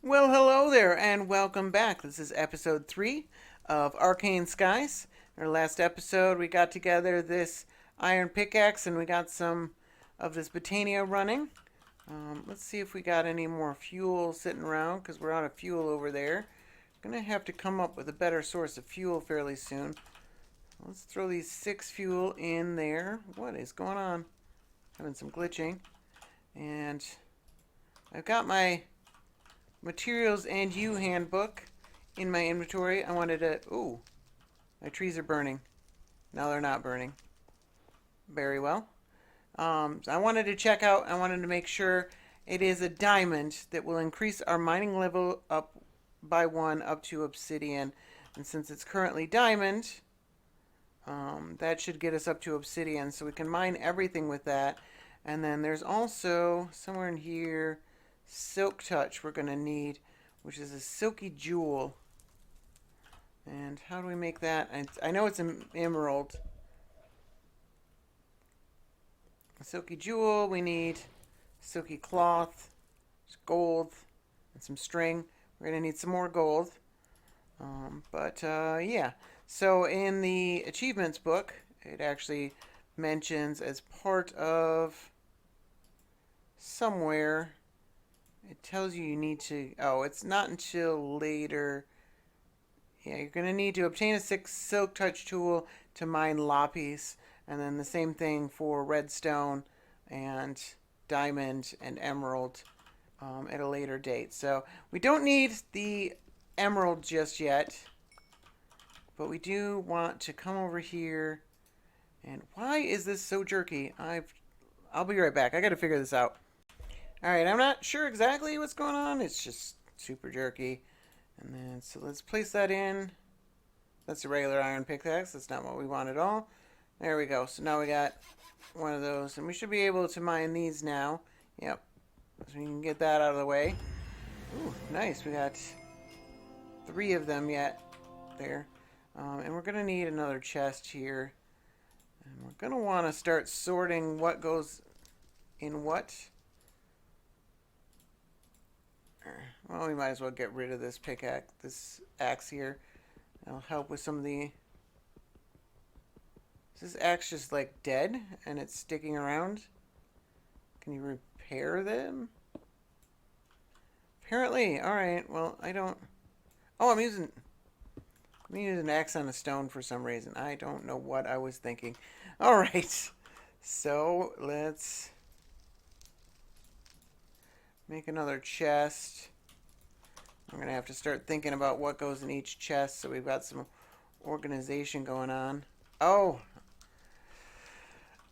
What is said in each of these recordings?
Well, hello there, and welcome back. This is episode 3 of Arcane Skies. In our last episode, we got together this iron pickaxe and we got some of this botania running. Let's see if we got any more fuel sitting around because we're out of fuel over there. Gonna have to come up with a better source of fuel fairly soon. Let's throw these 6 fuel in there. What is going on? Having some glitching. And I've got my materials and you handbook in my inventory. I wanted to... Ooh, my trees are burning. Now they're not burning. Very well. So I wanted to check out, I wanted to make sure it is a diamond that will increase our mining level up by 1 up to obsidian. And since it's currently diamond, that should get us up to obsidian. So we can mine everything with that. And then there's also, somewhere in here, silk touch we're going to need, which is a silky jewel. And how do we make that? I know it's an emerald. A silky jewel, we need silky cloth, gold, and some string. We're going to need some more gold. Yeah. So in the achievements book, it actually mentions as part of somewhere, it tells you need to... Oh, it's not until later. Yeah, you're going to need to obtain a silk touch tool to mine lapis. And then the same thing for redstone and diamond and emerald at a later date. So we don't need the emerald just yet. But we do want to come over here. And why is this so jerky? I'll be right back. I got to figure this out. Alright, I'm not sure exactly what's going on. It's just super jerky. And then, so let's place that in. That's a regular iron pickaxe. That's not what we want at all. There we go. So now we got one of those. And we should be able to mine these now. Yep. So we can get that out of the way. Ooh, nice. We got 3 of them yet there. And we're going to need another chest here. And we're going to want to start sorting what goes in what. Well, we might as well get rid of this pickaxe, this axe here. That'll help with some of the... Is this axe just like dead and it's sticking around? Can you repair them? Apparently. Alright, well, I don't... Oh, I'm using an axe on a stone for some reason. I don't know what I was thinking. Alright. So, let's make another chest. I'm going to have to start thinking about what goes in each chest so we've got some organization going on. Oh!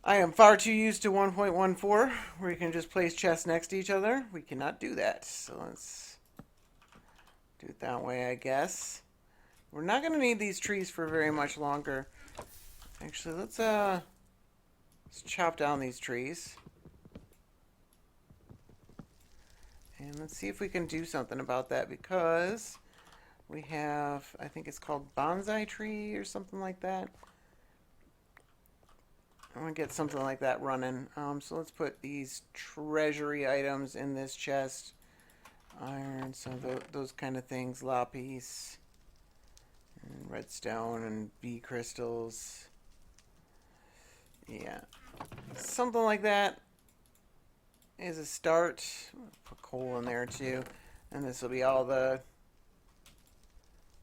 I am far too used to 1.14 where you can just place chests next to each other. We cannot do that. So let's do it that way, I guess. We're not going to need these trees for very much longer. Actually, let's chop down these trees. And let's see if we can do something about that because we have, I think it's called bonsai tree or something like that. I want to get something like that running. So let's put these treasury items in this chest. Iron, so those kind of things. Lapis, and redstone, and bee crystals. Yeah. Something like that is a start. Put coal in there too. And this will be all the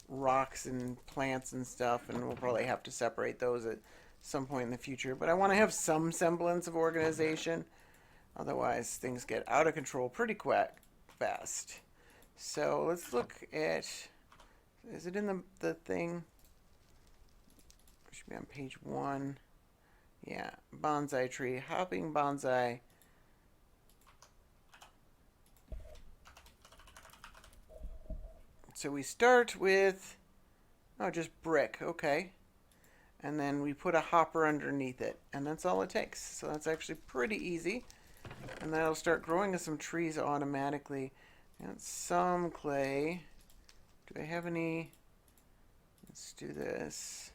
rocks and plants and stuff. And we'll probably have to separate those at some point in the future. But I want to have some semblance of organization. Otherwise, things get out of control pretty fast. So let's look at... Is it in the thing? It should be on page 1. Yeah, bonsai tree. Hopping bonsai. So we start with... Oh, just brick. Okay. And then we put a hopper underneath it. And that's all it takes. So that's actually pretty easy. And that'll start growing us some trees automatically. And some clay. Do I have any? Let's do this.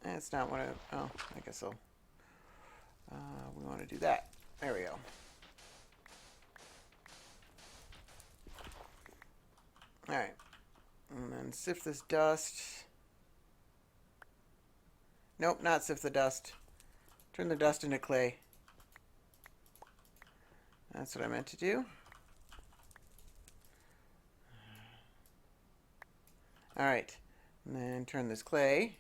That's not what I... Oh, I guess I'll... we want to do that. There we go. Alright. And then sift this dust. Nope, not sift the dust. Turn the dust into clay. That's what I meant to do. Alright. And then turn this clay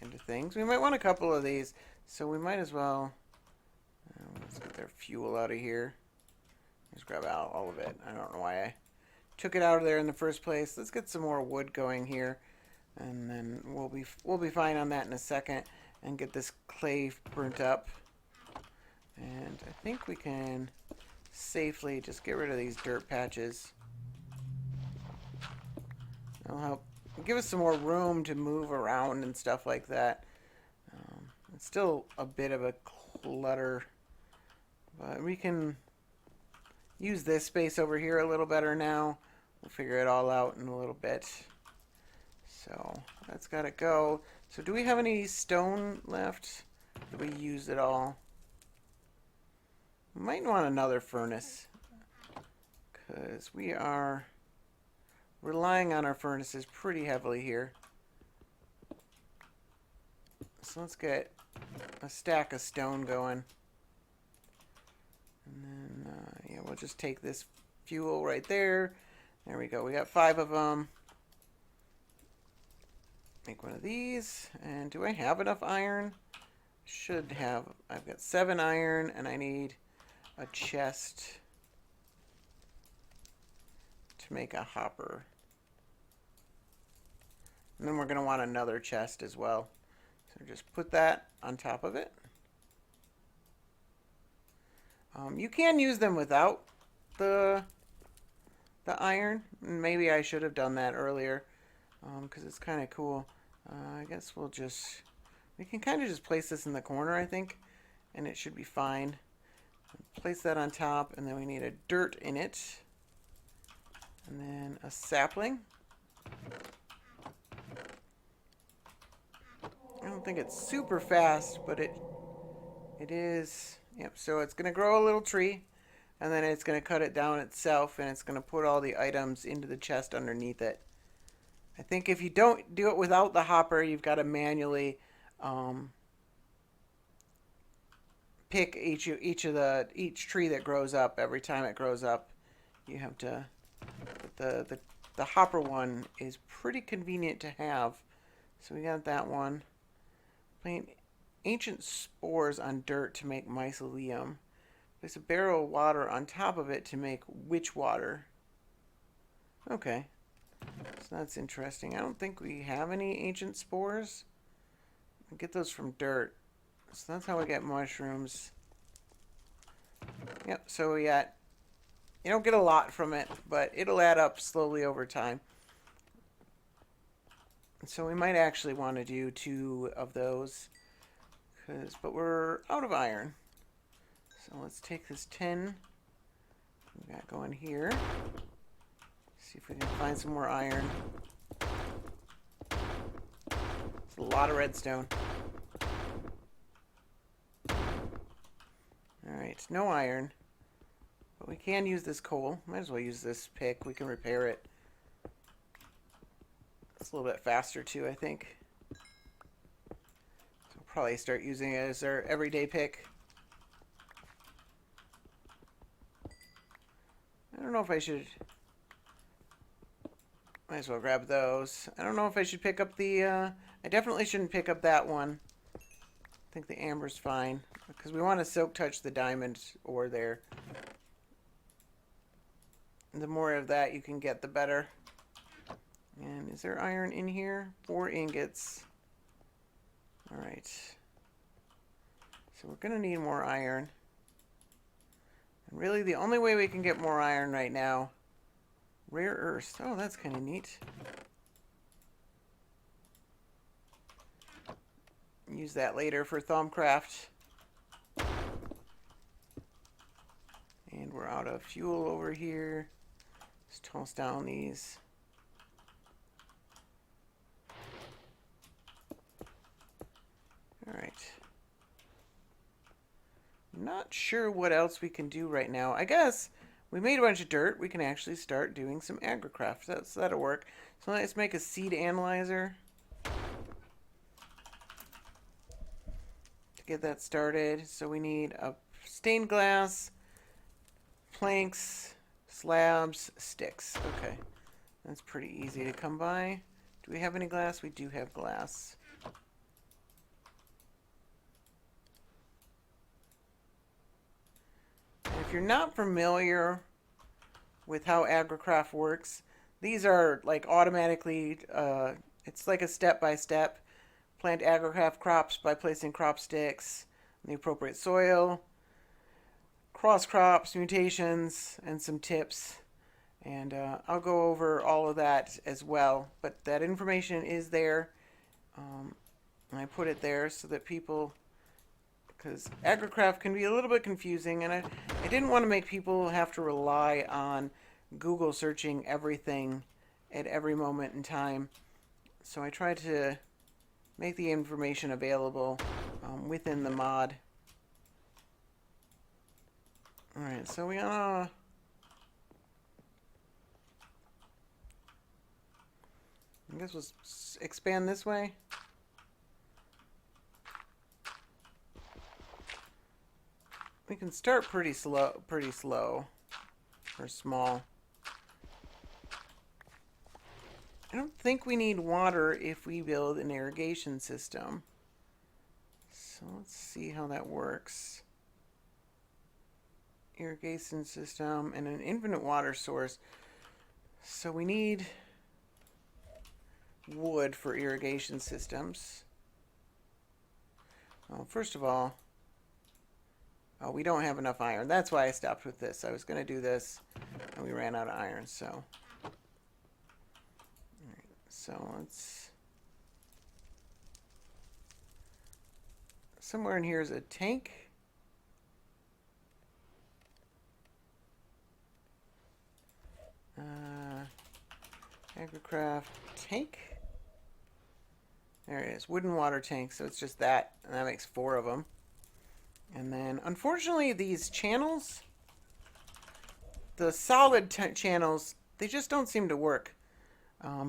into things. We might want a couple of these, so we might as well... let's get their fuel out of here. Just grab out all of it. I don't know why I took it out of there in the first place. Let's get some more wood going here, and then we'll be fine on that in a second, and get this clay burnt up. And I think we can safely just get rid of these dirt patches. That'll help give us some more room to move around and stuff like that. It's still a bit of a clutter, but we can use this space over here a little better now. We'll figure it all out in a little bit. So that's got to go. So do we have any stone left? Did we use it all? We might want another furnace, because we are relying on our furnaces pretty heavily here. So let's get a stack of stone going. And then, yeah, we'll just take this fuel right there. There we go. We got 5 of them. Make one of these. And do I have enough iron? Should have. I've got 7 iron, and I need a chest to make a hopper. And then we're going to want another chest as well. So just put that on top of it. You can use them without the iron. Maybe I should have done that earlier, because it's kind of cool. I guess we can kind of just place this in the corner, I think, and it should be fine. Place that on top, and then we need a dirt in it, and then a sapling. I don't think it's super fast, but it is. Yep, so it's going to grow a little tree, and then it's going to cut it down itself, and it's going to put all the items into the chest underneath it. I think if you don't do it without the hopper, you've got to manually pick each tree that grows up. Every time it grows up, you have to. But the hopper one is pretty convenient to have. So we got that one. Plant ancient spores on dirt to make mycelium. Place a barrel of water on top of it to make witch water. Okay. So that's interesting. I don't think we have any ancient spores. We get those from dirt. So that's how we get mushrooms. Yep, so we got... You don't get a lot from it, but it'll add up slowly over time. So we might actually want to do 2 of those. But we're out of iron. So let's take this tin we got going here. See if we can find some more iron. It's a lot of redstone. Alright, no iron. But we can use this coal. Might as well use this pick. We can repair it. It's a little bit faster too, I think. So we'll probably start using it as our everyday pick. I don't know if I should... Might as well grab those. I don't know if I should pick up the... I definitely shouldn't pick up that one. I think the amber's fine. Because we want to silk touch the diamond ore there. The more of that you can get, the better. And is there iron in here? 4 ingots. Alright. So we're going to need more iron. And really the only way we can get more iron right now... Rare earth. Oh, that's kind of neat. Use that later for Thumbcraft. And we're out of fuel over here. Let's toss down these. Alright. Not sure what else we can do right now. I guess we made a bunch of dirt. We can actually start doing some Agricraft. So that'll work. So let's make a seed analyzer to get that started. So we need a stained glass, planks, slabs, sticks. Okay, that's pretty easy to come by. Do we have any glass? We do have glass. And if you're not familiar with how Agricraft works, these are like automatically, it's like a step-by-step. Plant Agricraft crops by placing crop sticks in the appropriate soil, cross crops, mutations, and some tips. And I'll go over all of that as well. But that information is there. And I put it there so that people, because Agricraft can be a little bit confusing, and I didn't want to make people have to rely on Google searching everything at every moment in time. So I tried to make the information available within the mod. Alright, so we I guess we'll expand this way. We can start pretty slow or small. I don't think we need water if we build an irrigation system. So let's see how that works. Irrigation system and an infinite water source. So we need wood for irrigation systems. Well, first of all, we don't have enough iron. That's why I stopped with this. I was going to do this, and we ran out of iron, so. All right, so let's. Somewhere in here is a tank. Agricraft tank. There it is, wooden water tank. So it's just that, and that makes 4 of them. And then, unfortunately, these channels, the solid channels, they just don't seem to work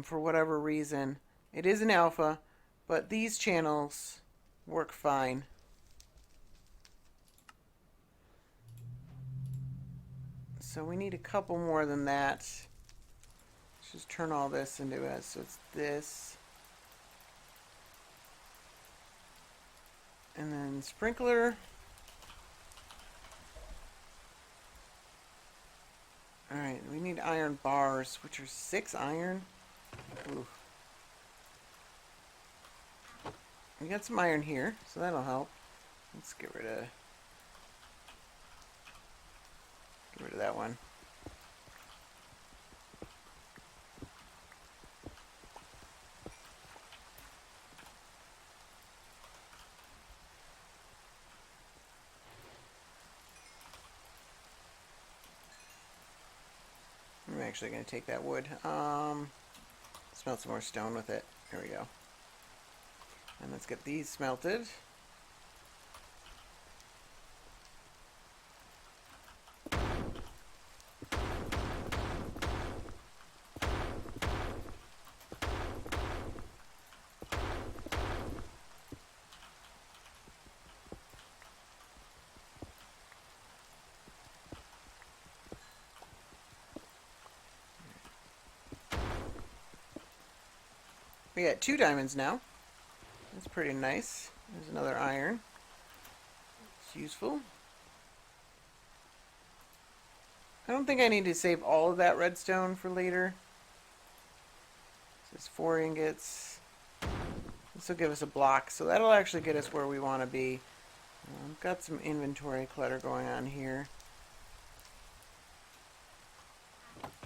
for whatever reason. It is an alpha, but these channels work fine. So we need a couple more than that. Let's just turn all this into it. So it's this. And then sprinkler. Alright, we need iron bars, which are 6 iron. Ooh. We got some iron here, so that'll help. Let's get rid of that one. I'm actually going to take that wood. Smelt some more stone with it. There we go. And let's get these smelted. We got 2 diamonds now. That's pretty nice. There's another iron. It's useful. I don't think I need to save all of that redstone for later. This is 4 ingots. This will give us a block, so that'll actually get us where we want to be. I've got some inventory clutter going on here.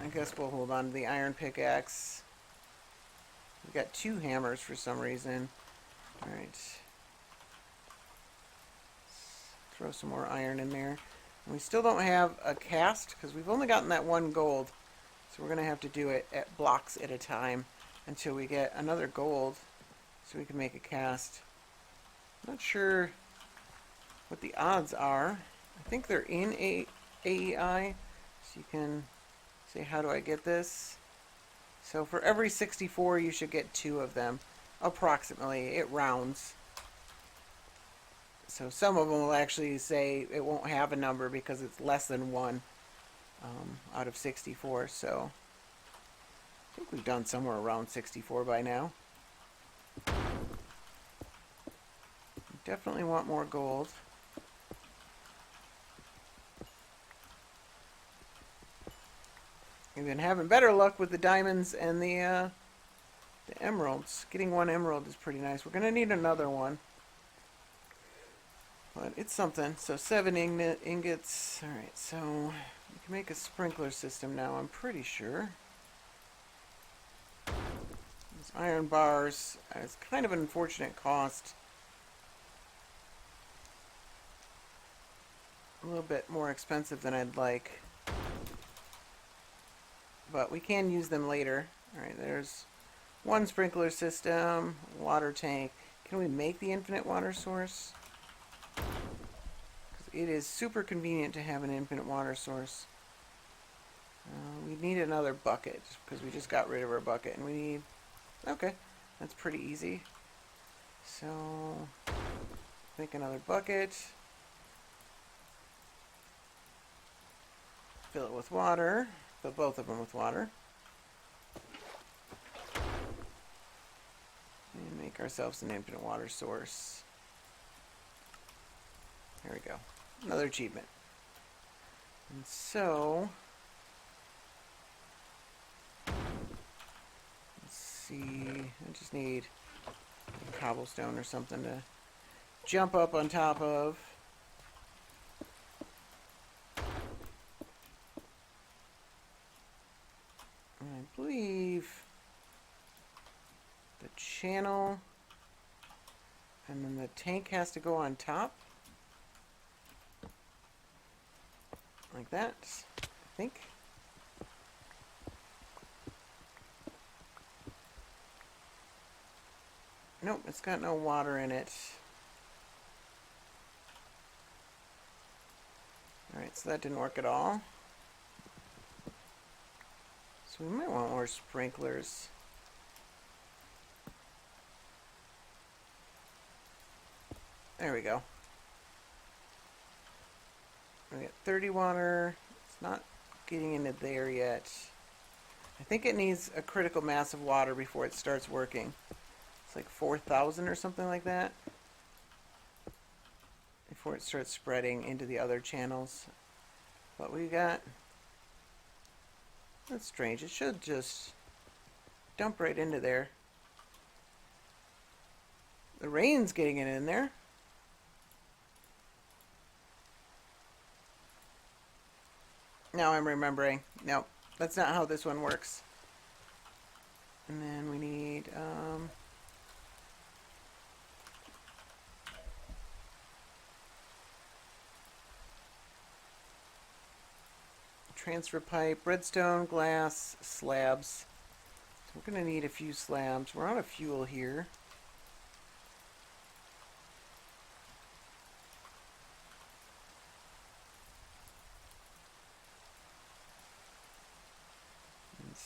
I guess we'll hold on to the iron pickaxe. We've got 2 hammers for some reason. Alright. Throw some more iron in there. And we still don't have a cast because we've only gotten that 1 gold. So we're going to have to do it at blocks at a time until we get another gold so we can make a cast. I'm not sure what the odds are. I think they're in AEI, so you can say, how do I get this? So for every 64, you should get 2 of them, approximately. It rounds. So some of them will actually say it won't have a number because it's less than 1 out of 64. So I think we've done somewhere around 64 by now. Definitely want more gold. We've been having better luck with the diamonds and the emeralds. Getting 1 emerald is pretty nice. We're going to need another one. But it's something. So 7 ingots. Alright, so we can make a sprinkler system now, I'm pretty sure. These iron bars, it's kind of an unfortunate cost. A little bit more expensive than I'd like. But we can use them later. Alright, there's 1 sprinkler system, water tank. Can we make the infinite water source? It is super convenient to have an infinite water source. We need another bucket because we just got rid of our bucket and we need... Okay, that's pretty easy. So, make another bucket. Fill it with water. Fill both of them with water. And make ourselves an infinite water source. There we go. Another achievement. And so, let's see, I just need cobblestone or something to jump up on top of. And I believe the channel and then the tank has to go on top. Like that, I think. Nope, it's got no water in it. Alright, so that didn't work at all. So we might want more sprinklers. There we go. We got 30 water. It's not getting into there yet. I think it needs a critical mass of water before it starts working. It's like 4,000 or something like that. Before it starts spreading into the other channels. But we got... That's strange. It should just dump right into there. The rain's getting it in there. Now I'm remembering. No, that's not how this one works. And then we need transfer pipe, redstone, glass, slabs. So we're going to need a few slabs. We're out of fuel here.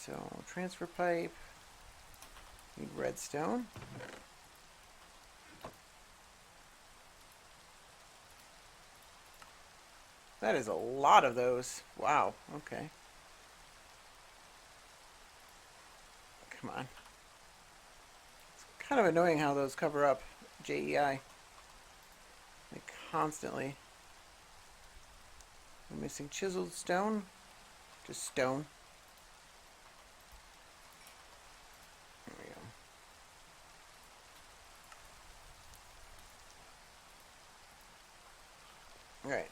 So, transfer pipe, need redstone. That is a lot of those. Wow, okay. Come on. It's kind of annoying how those cover up JEI. Like constantly. I'm missing chiseled stone. Just stone. Right.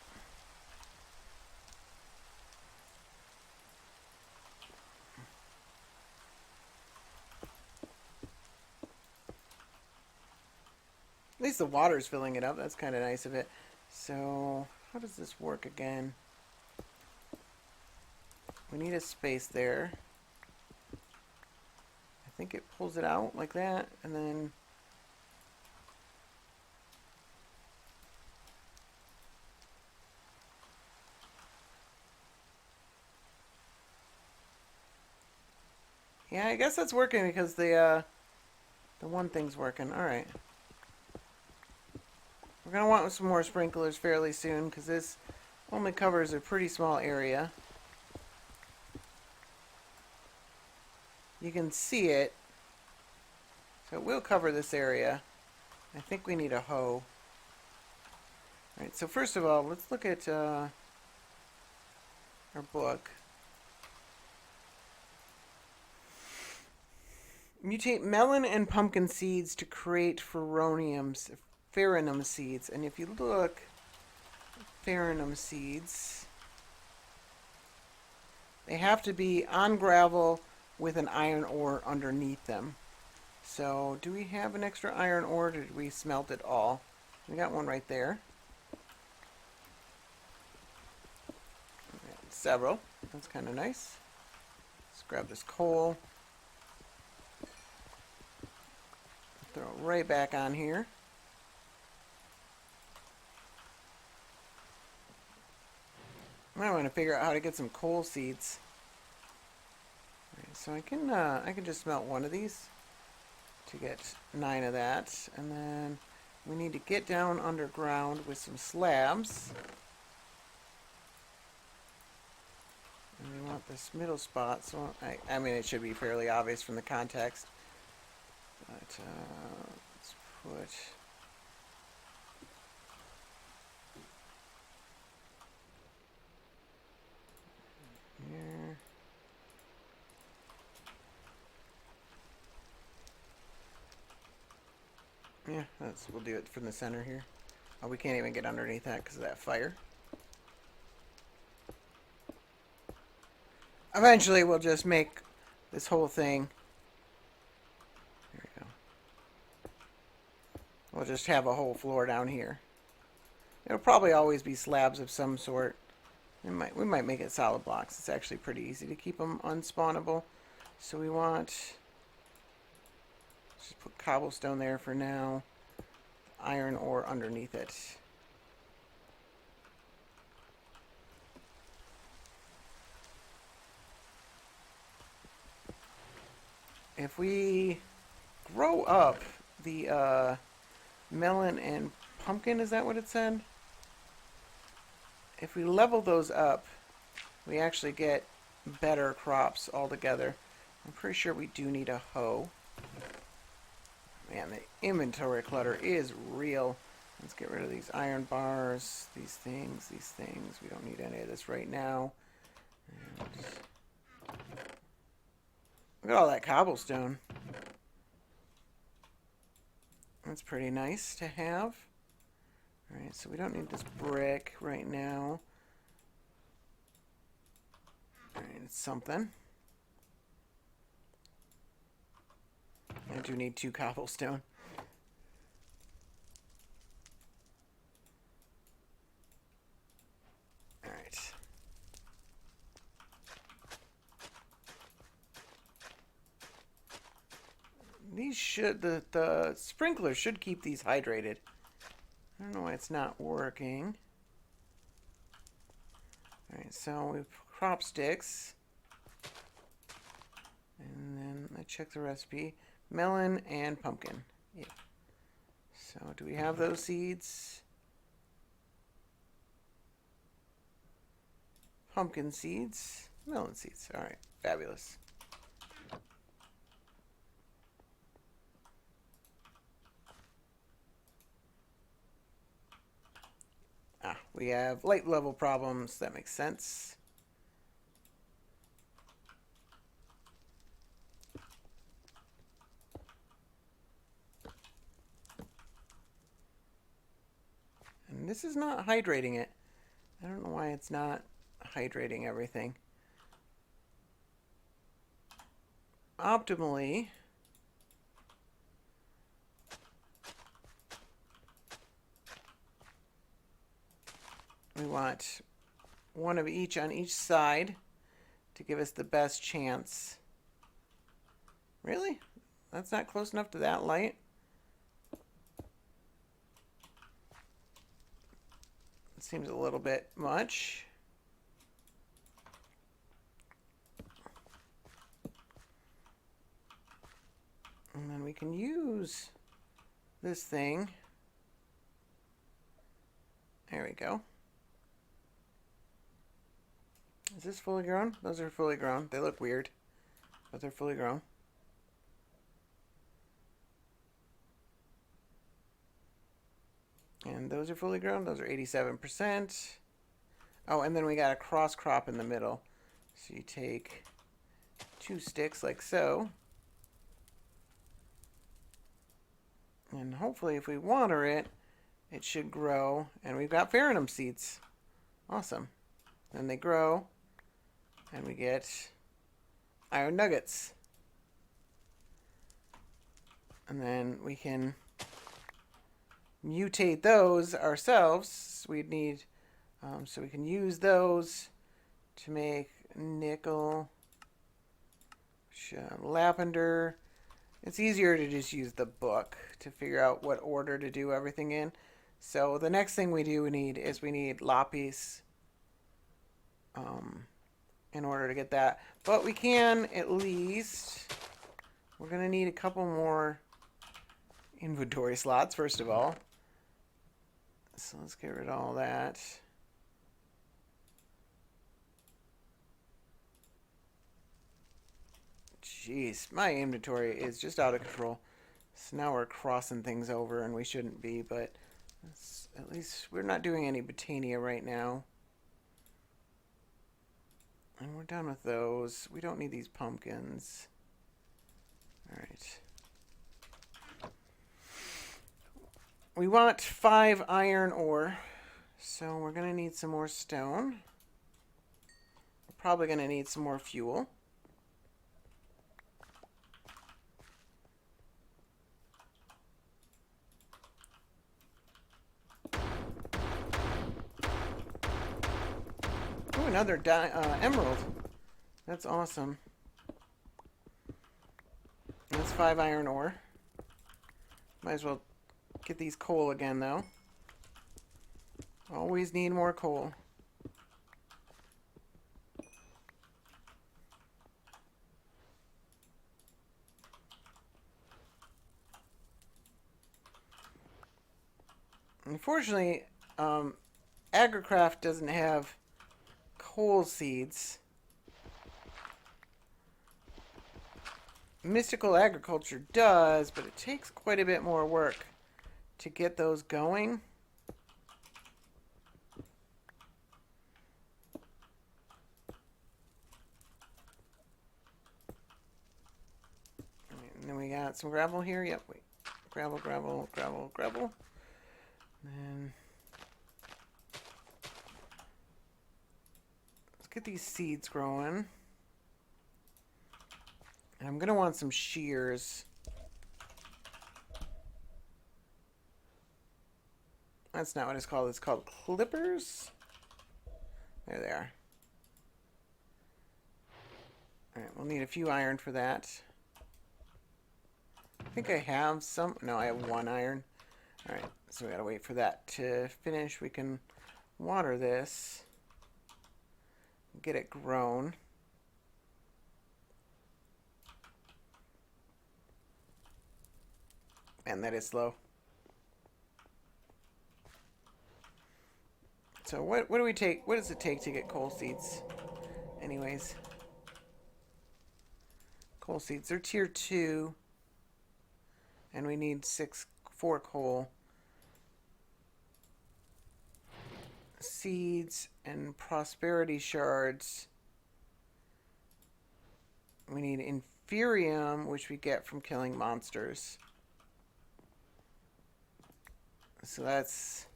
At least the water's filling it up. That's kind of nice of it. So, how does this work again? We need a space there. I think it pulls it out like that, and then... Yeah, I guess that's working because the one thing's working. All right. We're going to want some more sprinklers fairly soon because this only covers a pretty small area. You can see it. So it will cover this area. I think we need a hoe. All right, so first of all, let's look at our book. Mutate melon and pumpkin seeds to create pheronum seeds. And if you look, pheronum seeds, they have to be on gravel with an iron ore underneath them. So do we have an extra iron ore, or did we smelt it all? We got one right there. Several. That's kind of nice. Let's grab this coal. Throw it right back on here. I want to figure out how to get some coal seeds. Right, so I can just smelt one of these to get 9 of that, and then we need to get down underground with some slabs. And we want this middle spot, so I mean it should be fairly obvious from the context. But let's put here. Yeah, we'll do it from the center here. Oh, we can't even get underneath that because of that fire. Eventually, we'll just make this whole thing. There we go. We'll just have a whole floor down here. It'll probably always be slabs of some sort. We might make it solid blocks. It's actually pretty easy to keep them unspawnable. So we want, just put cobblestone there for now. Iron ore underneath it. If we grow up the melon and pumpkin, is that what it said? If we level those up, we actually get better crops altogether. I'm pretty sure we do need a hoe. Man, the inventory clutter is real. Let's get rid of these iron bars, these things. We don't need any of this right now. And look at all that cobblestone. That's pretty nice to have. Alright, so we don't need this brick right now. Alright, it's something. I do need 2 cobblestone. Alright. These should, the sprinkler should keep these hydrated. I don't know why it's not working. Alright, so we've crop sticks. And then I check the recipe. Melon and pumpkin. Yeah. So do we have those seeds? Pumpkin seeds. Melon seeds. Alright, fabulous. We have light level problems. That makes sense. And this is not hydrating it. I don't know why it's not hydrating everything. Optimally, we want one of each on each side to give us the best chance. Really? That's not close enough to that light? It seems a little bit much. And then we can use this thing. There we go. Is this fully grown? Those are fully grown. They look weird, but they're fully grown. And those are fully grown. Those are 87%. Oh, and then we got a cross crop in the middle. So you take 2 sticks like so. And hopefully if we water it, it should grow. And we've got pheronum seeds. Awesome. Then they grow. And we get iron nuggets. And then we can mutate those ourselves. We'd need, so we can use those to make nickel, lavender. It's easier to just use the book to figure out what order to do everything in. So the next thing we need lapis in order to get that. But we can at least, we're going to need a couple more inventory slots first of all. So let's get rid of all that. Jeez, my inventory is just out of control. So now we're crossing things over and we shouldn't be, but at least we're not doing any botania right now. And we're done with those. We don't need these pumpkins. Alright. We want 5 iron ore, so we're going to need some more stone. We're probably going to need some more fuel. Ooh, another emerald. That's awesome. That's 5 iron ore. Might as well get these coal again, though. Always need more coal. Unfortunately, Agricraft doesn't have coal seeds. Mystical Agriculture does, but it takes quite a bit more work to get those going. And then we got some gravel here. Yep, wait. Gravel, gravel, gravel, gravel. And let's get these seeds growing. And I'm going to want some shears. That's not what it's called. It's called clippers. There they are. Alright, we'll need a few iron for that. I think I have some. No, I have 1 iron. Alright, so we gotta wait for that to finish. We can water this. Get it grown. And that is slow. So what do we take? What does it take to get coal seeds? Anyways. Coal seeds. They're tier 2. And we need 4 coal. Seeds and prosperity shards. We need inferium, which we get from killing monsters. So that's...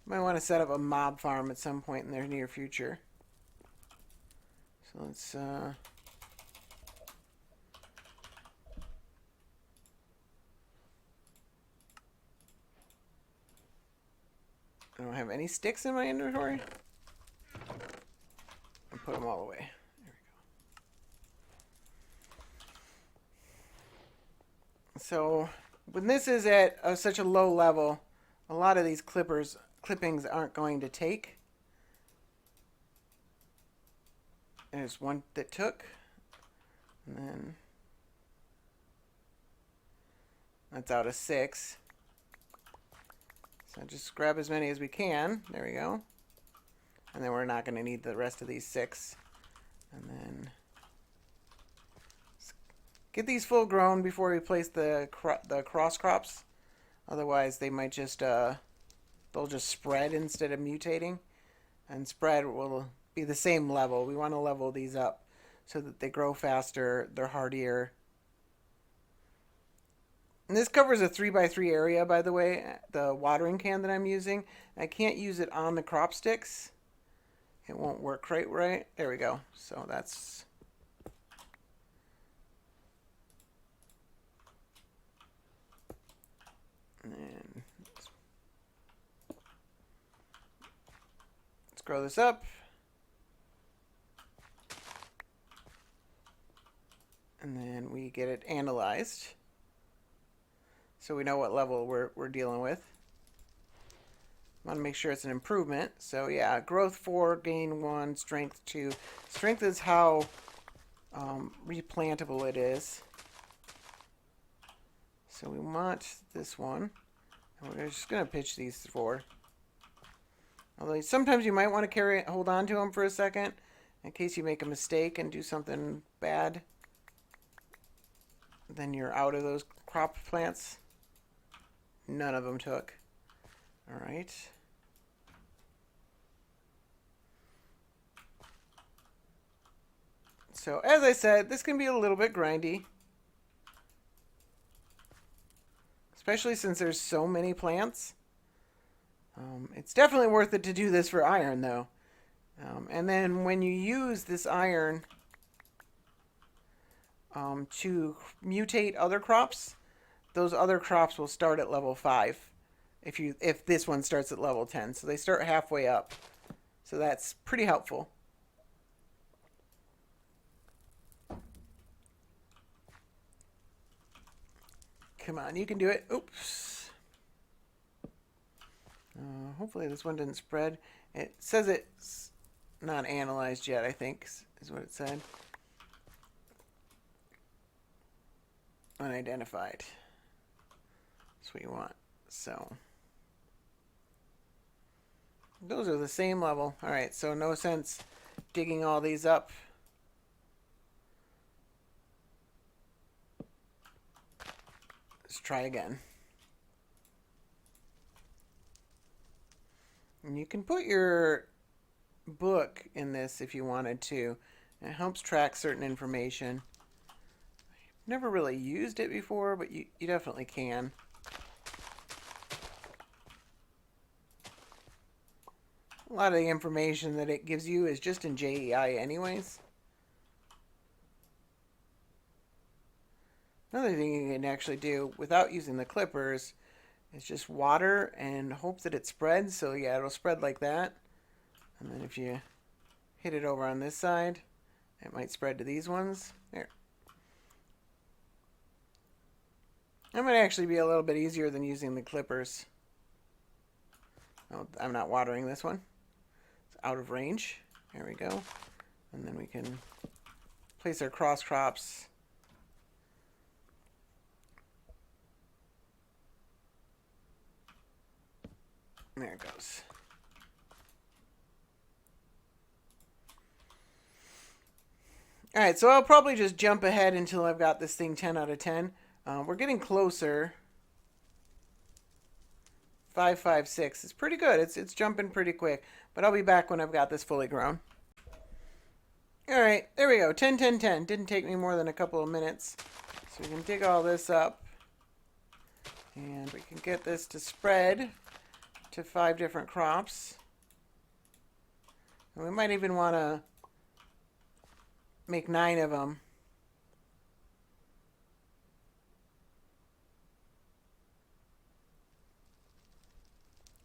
Might want to set up a mob farm at some point in the near future. So let's... I don't have any sticks in my inventory. I'll put them all away. There we go. So when this is at such a low level, a lot of these clippings aren't going to take. There's one that took. And then That's out of 6. So just grab as many as we can. There we go. And then we're not going to need the rest of these 6. And then get these full grown before we place the cross crops. Otherwise, they might just they'll just spread instead of mutating. And spread will be the same level. We want to level these up so that they grow faster, they're hardier. And this covers a 3x3 area, by the way, the watering can that I'm using. I can't use it on the crop sticks. It won't work quite right. There we go. So that's... And let's grow this up. And then we get it analyzed. So we know what level we're dealing with. Want to make sure it's an improvement. So yeah, growth 4, gain 1, strength 2. Strength is how replantable it is. So we want this one. And we're just going to pitch these 4. Although sometimes you might want to hold on to them for a second in case you make a mistake and do something bad. Then you're out of those crop plants. None of them took. All right. So as I said, this can be a little bit grindy. Especially since there's so many plants. It's definitely worth it to do this for iron though. And then when you use this iron to mutate other crops, those other crops will start at level 5 if this one starts at level 10. So they start halfway up. So that's pretty helpful. Come on, you can do it. Oops. Hopefully this one didn't spread. It says it's not analyzed yet, I think, is what it said. Unidentified. That's what you want. So those are the same level. All right, so no sense digging all these up. Let's try again. And you can put your book in this if you wanted to. It helps track certain information. Never really used it before, but you definitely can. A lot of the information that it gives you is just in JEI anyways. Another thing you can actually do without using the clippers is just water and hope that it spreads. So yeah, it'll spread like that. And then if you hit it over on this side, it might spread to these ones. There. That might actually be a little bit easier than using the clippers. Oh, I'm not watering this one. It's out of range. There we go. And then we can place our cross crops. There it goes. Alright, so I'll probably just jump ahead until I've got this thing 10 out of 10. We're getting closer. 5, 5, 6. It's pretty good. It's jumping pretty quick. But I'll be back when I've got this fully grown. Alright, there we go. 10, 10, 10. Didn't take me more than a couple of minutes. So we can dig all this up. And we can get this to spread to 5 different crops. And we might even want to make 9 of them.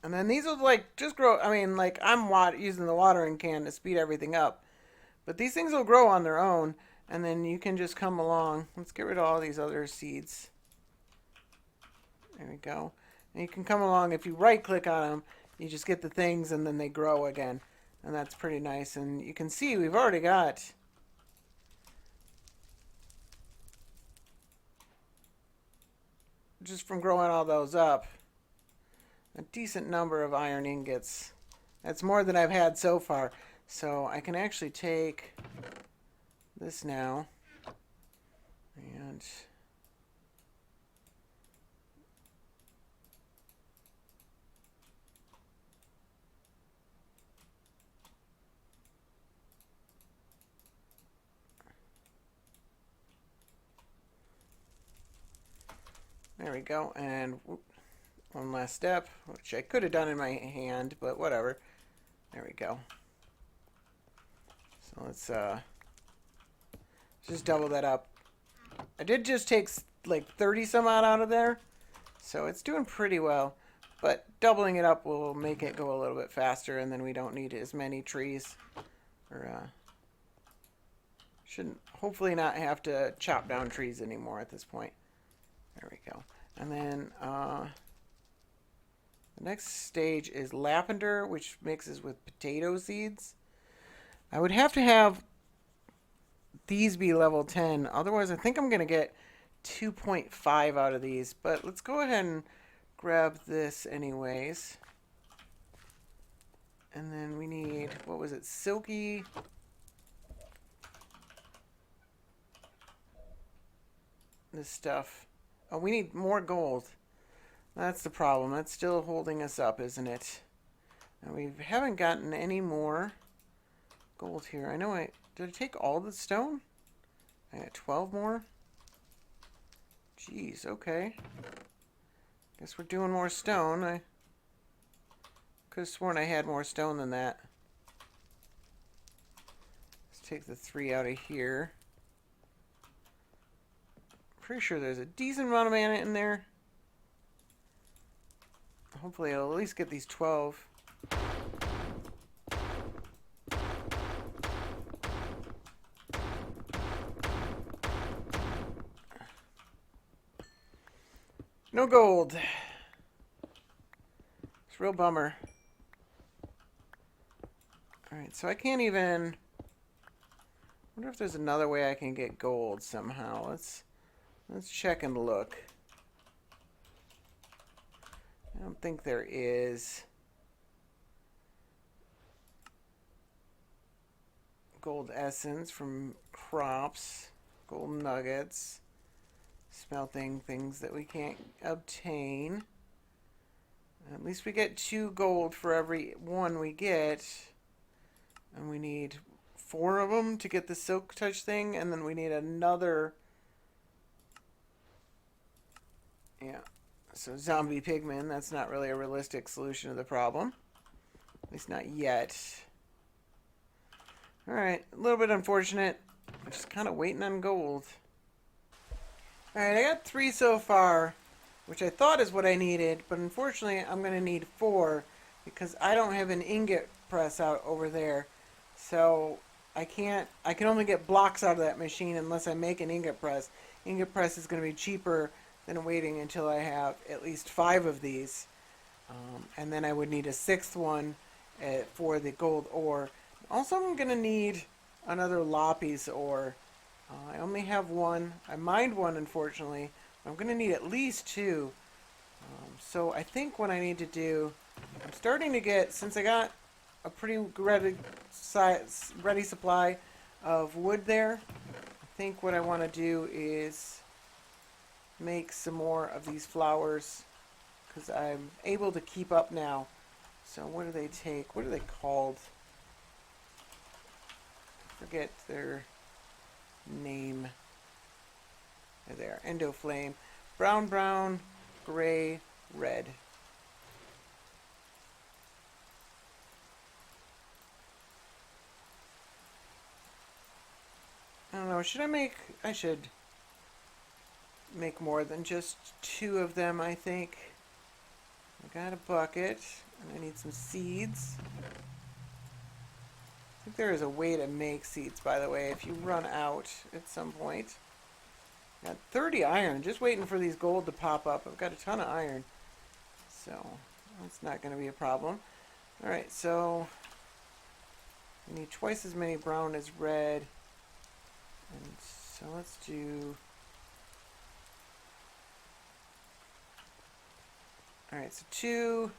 And then these will like just grow. I mean, like I'm using the watering can to speed everything up. But these things will grow on their own. And then you can just come along. Let's get rid of all these other seeds. There we go. And you can come along. If you right click on them, you just get the things and then they grow again. And that's pretty nice. And you can see we've already got just from growing all those up, a decent number of iron ingots. That's more than I've had so far. So I can actually take this now and there we go. And one last step, which I could have done in my hand, but whatever. There we go. So let's just double that up. I did just take like 30 some odd out of there, so it's doing pretty well. But doubling it up will make it go a little bit faster, and then we don't need as many trees. Or shouldn't hopefully not have to chop down trees anymore at this point. There we go. And then the next stage is lavender, which mixes with potato seeds. I would have to have these be level 10. Otherwise, I think I'm going to get 2.5 out of these. But let's go ahead and grab this anyways. And then we need, what was it, silky. This stuff. Oh, we need more gold. That's the problem. That's still holding us up, isn't it? And we haven't gotten any more gold here. I know did I take all the stone? I got 12 more. Jeez, okay. Guess we're doing more stone. I could have sworn I had more stone than that. Let's take the 3 out of here. Pretty sure there's a decent amount of mana in there. Hopefully I'll at least get these 12. No gold. It's a real bummer. Alright, so I can't even... I wonder if there's another way I can get gold somehow. Let's check and look. I don't think there is. Gold essence from crops, gold nuggets, smelting things that we can't obtain. At least we get 2 gold for every one we get. And we need 4 of them to get the silk touch thing, and then we need another. Yeah. So zombie pigmen, that's not really a realistic solution to the problem. At least not yet. Alright, a little bit unfortunate. I'm just kind of waiting on gold. Alright, I got 3 so far, which I thought is what I needed, but unfortunately I'm going to need 4 because I don't have an ingot press out over there. So I can only get blocks out of that machine unless I make an ingot press. Ingot press is going to be cheaper than waiting until I have at least 5 of these. And then I would need a 6th one for the gold ore. Also, I'm going to need another lapis ore. I only have 1. I mined 1, unfortunately. I'm going to need at least 2. So I think what I need to do, I'm starting to get, since I got a pretty ready supply of wood there, I think what I want to do is make some more of these flowers because I'm able to keep up now. So what do they take? What are they called? I forget their name. There they are. Endoflame. Brown, brown, gray, red. I don't know. I should make more than just 2 of them, I think. I got a bucket, and I need some seeds. I think there is a way to make seeds, by the way, if you run out at some point. Got 30 iron, just waiting for these gold to pop up. I've got a ton of iron, so that's not going to be a problem. Alright, so we need twice as many brown as red. And so let's do Alright, so 2.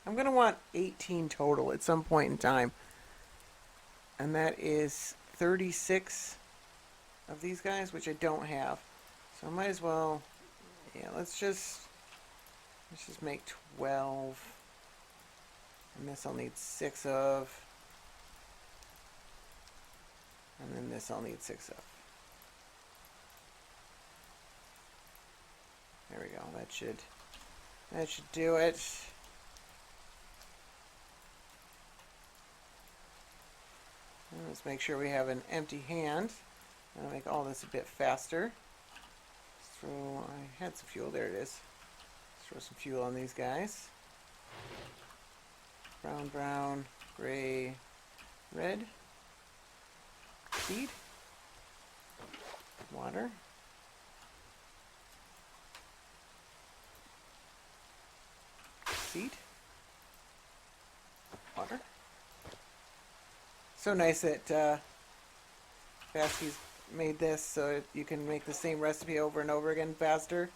I'm going to want 18 total at some point in time. And that is 36 of these guys, which I don't have. So I might as well, yeah, let's just make 12. And this I'll need 6 of. And then this I'll need 6 of. There we go. That should do it. And let's make sure we have an empty hand. I'll make all this a bit faster. So I had some fuel. There it is. Let's throw some fuel on these guys. Brown, brown, gray, red. Seed. Water. Seed. Water. So nice that Vasky's made this so you can make the same recipe over and over again faster.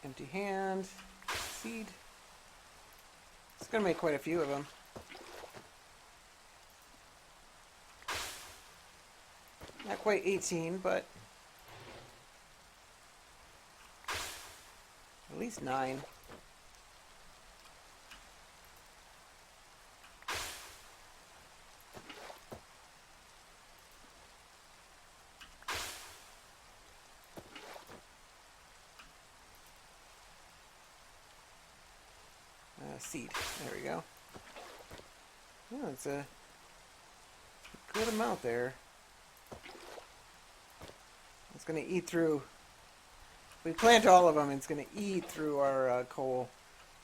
Empty hand. Seed. It's going to make quite a few of them. Not quite 18, but at least 9. Seed. There we go. Oh, it's a good amount there. It's going to eat through. If we plant all of them, it's going to eat through our coal.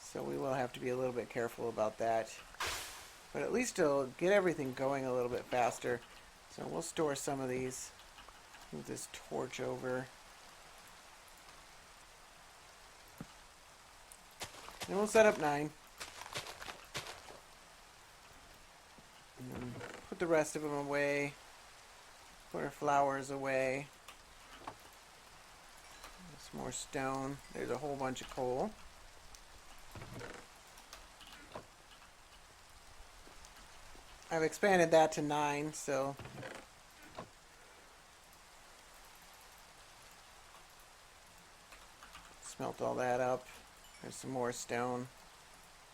So we will have to be a little bit careful about that. But at least it'll get everything going a little bit faster. So we'll store some of these. Move this torch over. And we'll set up 9. And then put the rest of them away. Put our flowers away. Some more stone. There's a whole bunch of coal. I've expanded that to 9, so smelt all that up. There's some more stone.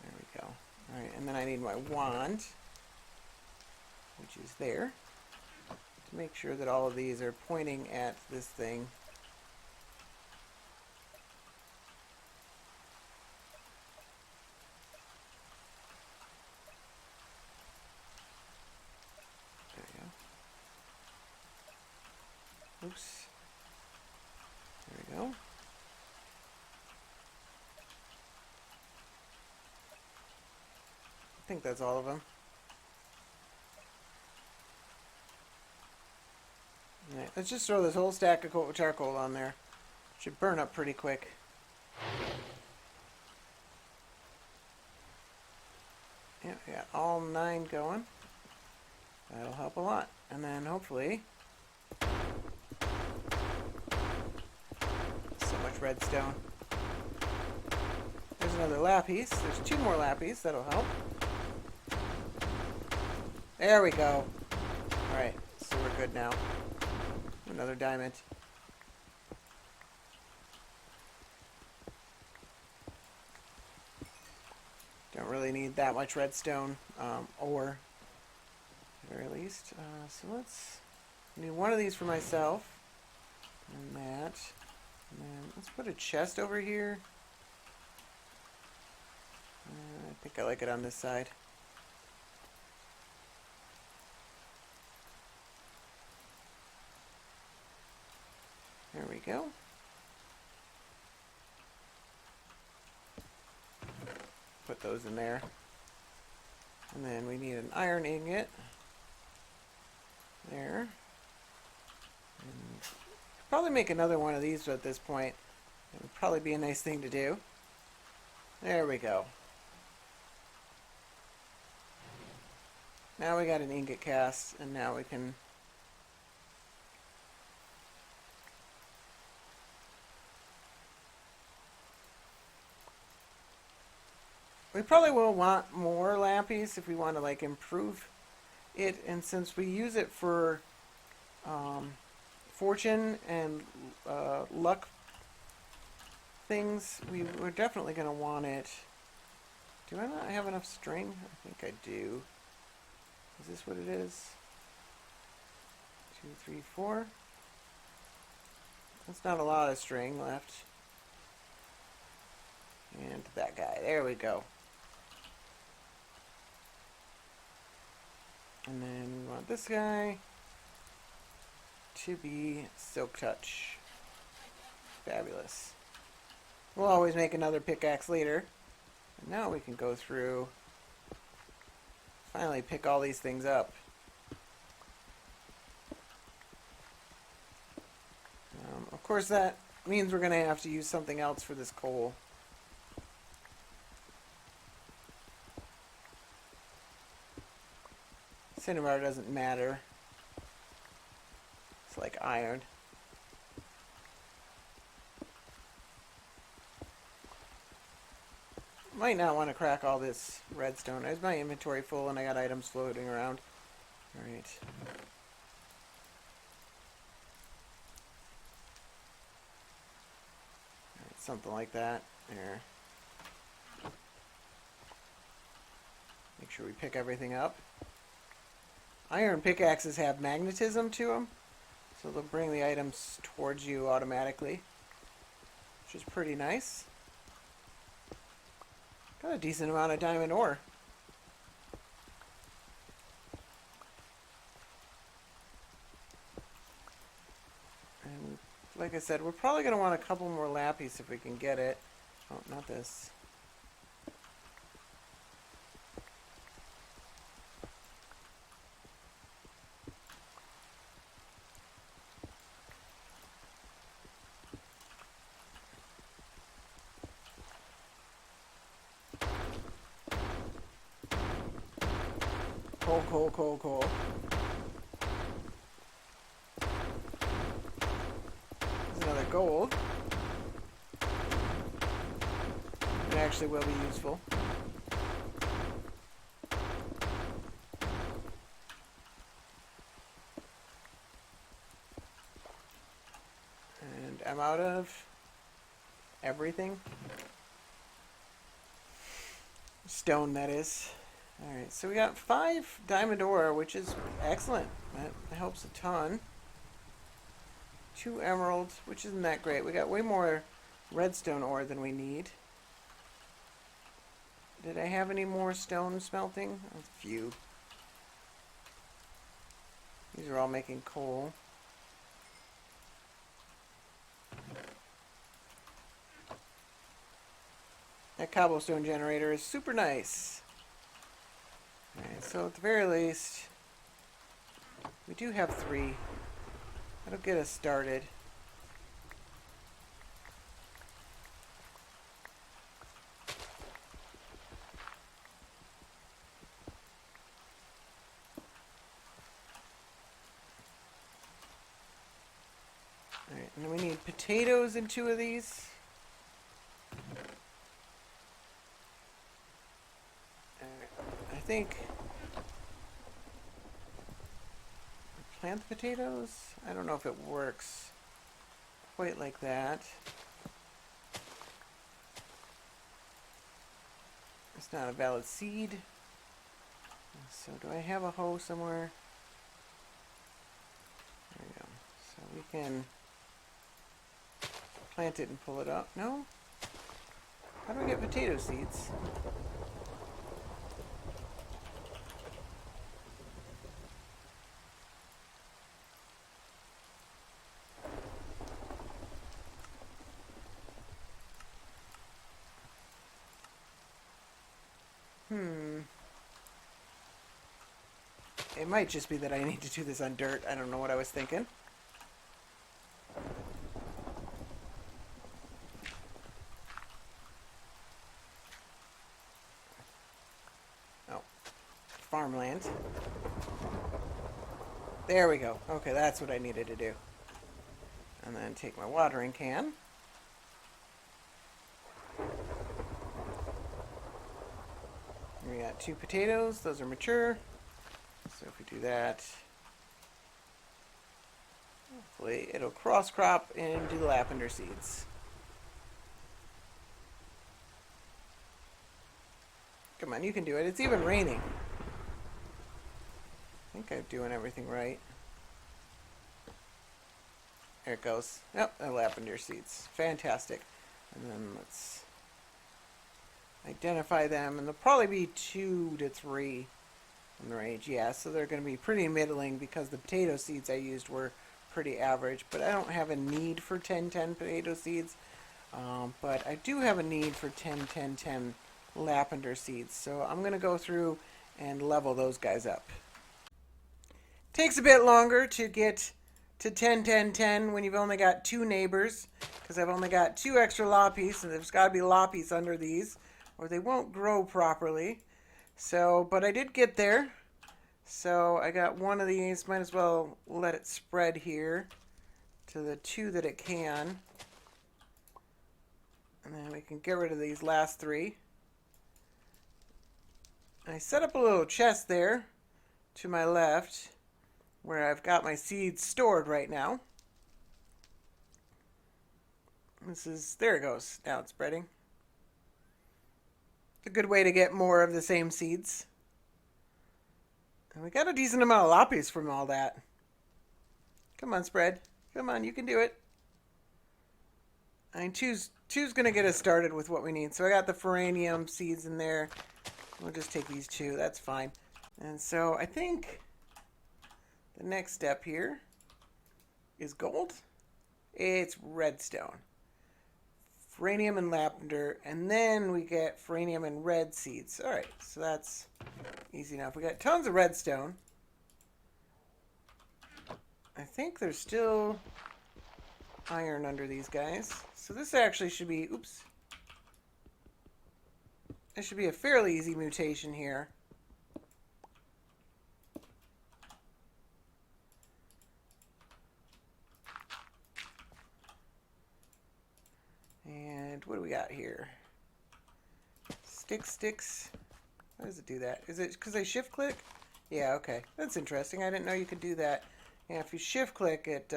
There we go. Alright, and then I need my wand, which is there, to make sure that all of these are pointing at this thing. There we go. Oops. There we go. I think that's all of them. Right, let's just throw this whole stack of charcoal on there. Should burn up pretty quick. Yeah, we got all 9 going. That'll help a lot. And then hopefully, so much redstone. There's another lapis. There's 2 more lapis. That'll help. There we go. Alright, so we're good now. Another diamond. Don't really need that much redstone ore, at the very least. So let's do one of these for myself, and that. And then let's put a chest over here. I think I like it on this side. There we go. Put those in there. And then we need an iron ingot. There. And probably make another one of these at this point. It would probably be a nice thing to do. There we go. Now we got an ingot cast, and now we can We probably will want more lapis if we want to like improve it, and since we use it for fortune and luck things, we're definitely going to want it. Do I not have enough string? I think I do. Is this what it is? 2, 3, 4. That's not a lot of string left. And that guy. There we go. And then we want this guy to be Silk Touch. Fabulous. We'll always make another pickaxe later. And now we can go through, finally pick all these things up. Of course that means we're going to have to use something else for this coal. Cinnabar doesn't matter. It's like iron. Might not want to crack all this redstone. Is my inventory full and I got items floating around? Alright. Something like that. There. Make sure we pick everything up. Iron pickaxes have magnetism to them, so they'll bring the items towards you automatically, which is pretty nice. Got a decent amount of diamond ore. And like I said, we're probably going to want a couple more lapis if we can get it. Oh, not this. Coal. There's another gold. It actually will be useful. And I'm out of everything. Stone, that is. Alright, so we got 5 diamond ore, which is excellent. That helps a ton. 2 emeralds, which isn't that great. We got way more redstone ore than we need. Did I have any more stone smelting? A few. These are all making coal. That cobblestone generator is super nice. Alright, so at the very least, we do have 3. That'll get us started. Alright, and then we need potatoes in 2 of these. I think plant the potatoes? I don't know if it works quite like that. It's not a valid seed. So do I have a hoe somewhere? There we go. So we can plant it and pull it up. No? How do I get potato seeds? It might just be that I need to do this on dirt. I don't know what I was thinking. Oh. Farmland. There we go. Okay, that's what I needed to do. And then take my watering can. We got 2 potatoes. Those are mature. So if we do that, hopefully it'll cross crop and do the lavender seeds. Come on, you can do it. It's even raining. I think I'm doing everything right. There it goes. Yep, the lavender seeds. Fantastic. And then let's identify them, and there'll probably be 2 to 3 in the range. Yeah, so they're going to be pretty middling because the potato seeds I used were pretty average, but I don't have a need for 10-10 potato seeds, but I do have a need for 10-10-10 lavender seeds, so I'm going to go through and level those guys up. Takes a bit longer to get to 10-10-10 when you've only got 2 neighbors, because I've only got 2 extra loppies, and there's got to be loppies under these or they won't grow properly. So, but I did get there. So I got one of these. Might as well let it spread here to the 2 that it can. And then we can get rid of these last 3. I set up a little chest there to my left where I've got my seeds stored right now. There it goes. Now it's spreading. It's a good way to get more of the same seeds. And we got a decent amount of loppies from all that. Come on, spread. Come on, you can do it. I mean, two's going to get us started with what we need. So I got the Ferranium seeds in there. We'll just take these 2. That's fine. And so I think the next step here is gold. It's redstone. Ferranium and lavender. And then we get Ferranium and red seeds. All right, so that's easy enough. We got tons of redstone. I think there's still iron under these guys. So this actually should be, oops. This should be a fairly easy mutation here. And what do we got here? Sticks. How does it do that? Is it because I shift click? Yeah, okay. That's interesting. I didn't know you could do that. Yeah, if you shift click, it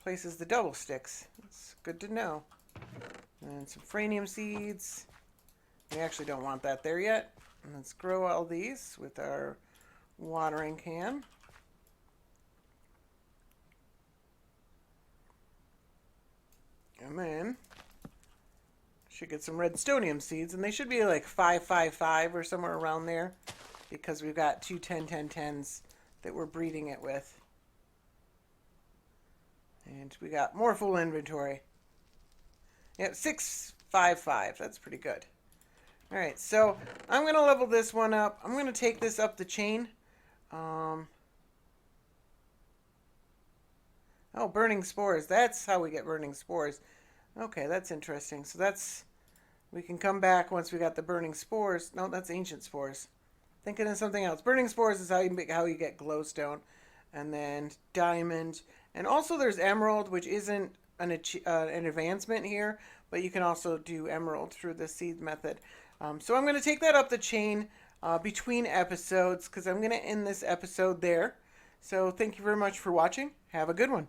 places the double sticks. It's good to know. And some Ferranium seeds. We actually don't want that there yet. And let's grow all these with our watering can. And then should get some redstonium seeds, and they should be like 555 or somewhere around there, because we've got 2 10-10-10s that we're breeding it with. And we got more full inventory. Yep, 655. That's pretty good. All right, so I'm going to level this one up. I'm going to take this up the chain. Oh, burning spores. That's how we get burning spores. Okay, that's interesting. So we can come back once we got the burning spores. No, that's ancient spores. Thinking of something else. Burning spores is how you get glowstone. And then diamond. And also there's emerald, which isn't an advancement here, but you can also do emerald through the seed method. So I'm going to take that up the chain between episodes, because I'm going to end this episode there. So thank you very much for watching. Have a good one.